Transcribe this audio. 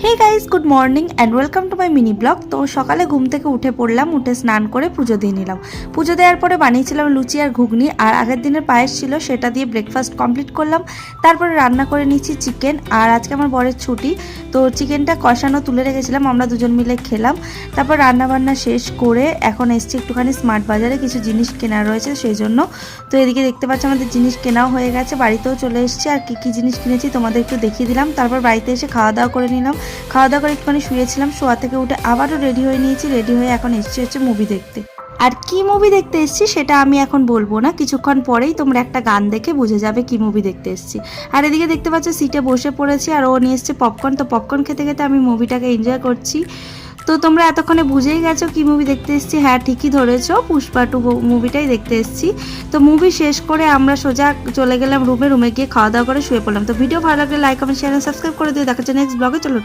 Hey guys, good morning and welcome to my mini vlog. তো সকালে ঘুম থেকে উঠে পড়লাম, উঠে স্নান করে পুজো দিয়ে নিলাম। পুজো দেওয়ার পরে বানিয়েছিলাম লুচি আর ঘুগনি, আর আগের দিনের পায়েস ছিল সেটা দিয়ে ব্রেকফাস্ট কমপ্লিট করলাম। তারপরে রান্না করে নিচ্ছি চিকেন, আর আজকে আমার বরের ছুটি, তো চিকেনটা কষানো তুলে রেখেছিলাম, আমরা দুজন মিলে খেলাম। তারপর রান্নাবান্না শেষ করে এখন এসছি একটুখানি স্মার্ট বাজারে, কিছু জিনিস কেনার রয়েছে সেই জন্য। তো এদিকে দেখতে পাচ্ছি আমাদের জিনিস কেনাও হয়ে গেছে, বাড়িতেও চলে এসেছি। আর কী জিনিস কিনেছি তোমাদের একটু দেখিয়ে দিলাম। তারপর বাড়িতে এসে খাওয়া দাওয়া করে নিলাম। খাওয়া দাওয়া করে একটুখানি শুয়েছিলাম, শোয়া থেকে উঠে আবারও রেডি হয়ে নিয়েছি। রেডি হয়ে এখন এসছি হচ্ছে মুভি দেখতে। আর কি মুভি দেখতে এসেছি সেটা আমি এখন বলবো না, কিছুক্ষণ পরেই তোমরা একটা গান দেখে বুঝে যাবে কি মুভি দেখতে এসেছি। আর এদিকে দেখতে পাচ্ছ সিটে বসে পড়েছি, আর ও নিয়ে এসছে পপকর্ন। তো পপকর্ন খেতে খেতে আমি মুভিটাকে এনজয় করছি। তো তোমরা এতক্ষণে বুঝেই গেছো কি মুভি দেখতে এসেছি। হ্যাঁ, ঠিকই ধরেছো, পুষ্পা 2 মুভিটাই দেখতে এসেছি। তো মুভি শেষ করে আমরা সোজা চলে গেলাম রুমে গিয়ে খাওয়া দাওয়া করে শুয়ে পড়লাম। তো ভিডিও ভালো লাগলে লাইক কমেন্ট শেয়ার সাবস্ক্রাইব করে দিও। দেখা যাচ্ছে নেক্সট ব্লগে। চলো।